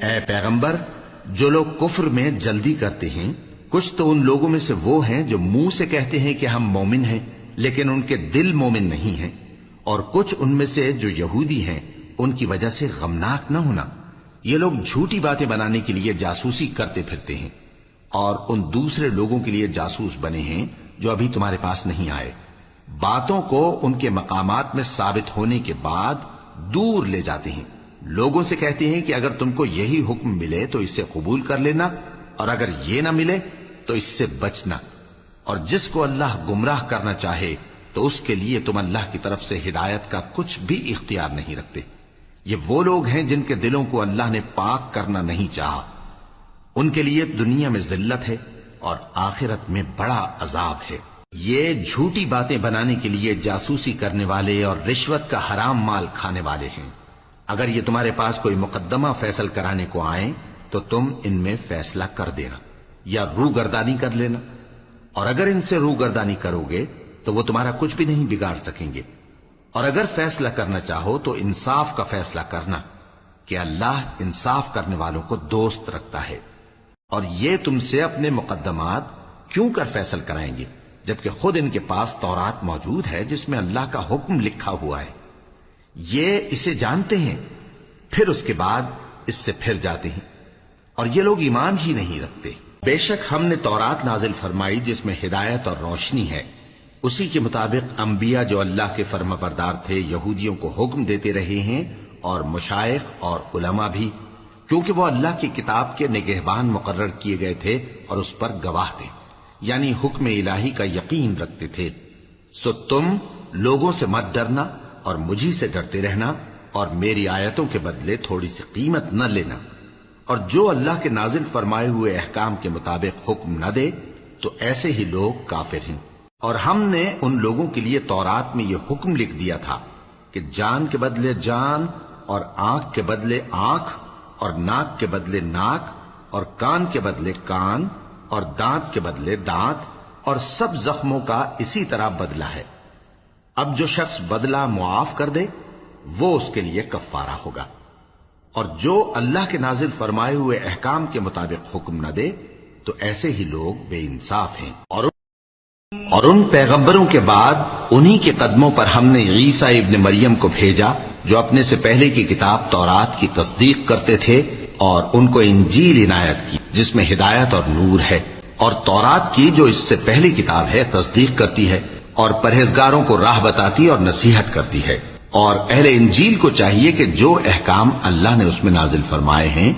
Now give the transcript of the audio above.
اے پیغمبر، جو لوگ کفر میں جلدی کرتے ہیں، کچھ تو ان لوگوں میں سے وہ ہیں جو منہ سے کہتے ہیں کہ ہم مومن ہیں لیکن ان کے دل مومن نہیں ہیں، اور کچھ ان میں سے جو یہودی ہیں ان کی وجہ سے غمناک نہ ہونا۔ یہ لوگ جھوٹی باتیں بنانے کے لیے جاسوسی کرتے پھرتے ہیں اور ان دوسرے لوگوں کے لیے جاسوس بنے ہیں جو ابھی تمہارے پاس نہیں آئے، باتوں کو ان کے مقامات میں ثابت ہونے کے بعد دور لے جاتے ہیں، لوگوں سے کہتے ہیں کہ اگر تم کو یہی حکم ملے تو اسے قبول کر لینا، اور اگر یہ نہ ملے تو اس سے بچنا، اور جس کو اللہ گمراہ کرنا چاہے تو اس کے لیے تم اللہ کی طرف سے ہدایت کا کچھ بھی اختیار نہیں رکھتے۔ یہ وہ لوگ ہیں جن کے دلوں کو اللہ نے پاک کرنا نہیں چاہا، ان کے لیے دنیا میں ذلت ہے اور آخرت میں بڑا عذاب ہے۔ یہ جھوٹی باتیں بنانے کے لیے جاسوسی کرنے والے اور رشوت کا حرام مال کھانے والے ہیں۔ اگر یہ تمہارے پاس کوئی مقدمہ فیصل کرانے کو آئیں تو تم ان میں فیصلہ کر دینا یا روگردانی کر لینا، اور اگر ان سے روگردانی کرو گے تو وہ تمہارا کچھ بھی نہیں بگاڑ سکیں گے، اور اگر فیصلہ کرنا چاہو تو انصاف کا فیصلہ کرنا کہ اللہ انصاف کرنے والوں کو دوست رکھتا ہے۔ اور یہ تم سے اپنے مقدمات کیوں کر فیصل کرائیں گے جبکہ خود ان کے پاس تورات موجود ہے جس میں اللہ کا حکم لکھا ہوا ہے؟ یہ اسے جانتے ہیں، پھر اس کے بعد اس سے پھر جاتے ہیں، اور یہ لوگ ایمان ہی نہیں رکھتے۔ بے شک ہم نے تورات نازل فرمائی جس میں ہدایت اور روشنی ہے، اسی کے مطابق انبیاء جو اللہ کے فرما بردار تھے یہودیوں کو حکم دیتے رہے ہیں، اور مشائخ اور علماء بھی، کیونکہ وہ اللہ کی کتاب کے نگہبان مقرر کیے گئے تھے اور اس پر گواہ تھے، یعنی حکم الہی کا یقین رکھتے تھے۔ سو تم لوگوں سے مت ڈرنا اور مجھی سے ڈرتے رہنا، اور میری آیتوں کے بدلے تھوڑی سی قیمت نہ لینا، اور جو اللہ کے نازل فرمائے ہوئے احکام کے مطابق حکم نہ دے تو ایسے ہی لوگ کافر ہیں۔ اور ہم نے ان لوگوں کے لیے تورات میں یہ حکم لکھ دیا تھا کہ جان کے بدلے جان، اور آنکھ کے بدلے آنکھ، اور ناک کے بدلے ناک، اور کان کے بدلے کان، اور دانت کے بدلے دانت، اور سب زخموں کا اسی طرح بدلہ ہے۔ اب جو شخص بدلہ معاف کر دے وہ اس کے لیے کفارہ ہوگا، اور جو اللہ کے نازل فرمائے ہوئے احکام کے مطابق حکم نہ دے تو ایسے ہی لوگ بے انصاف ہیں۔ اور ان پیغمبروں کے بعد انہی کے قدموں پر ہم نے عیسیٰ ابن مریم کو بھیجا جو اپنے سے پہلے کی کتاب تورات کی تصدیق کرتے تھے، اور ان کو انجیل عنایت کی جس میں ہدایت اور نور ہے، اور تورات کی جو اس سے پہلی کتاب ہے تصدیق کرتی ہے، اور پرہیزگاروں کو راہ بتاتی اور نصیحت کرتی ہے۔ اور اہل انجیل کو چاہیے کہ جو احکام اللہ نے اس میں نازل فرمائے ہیں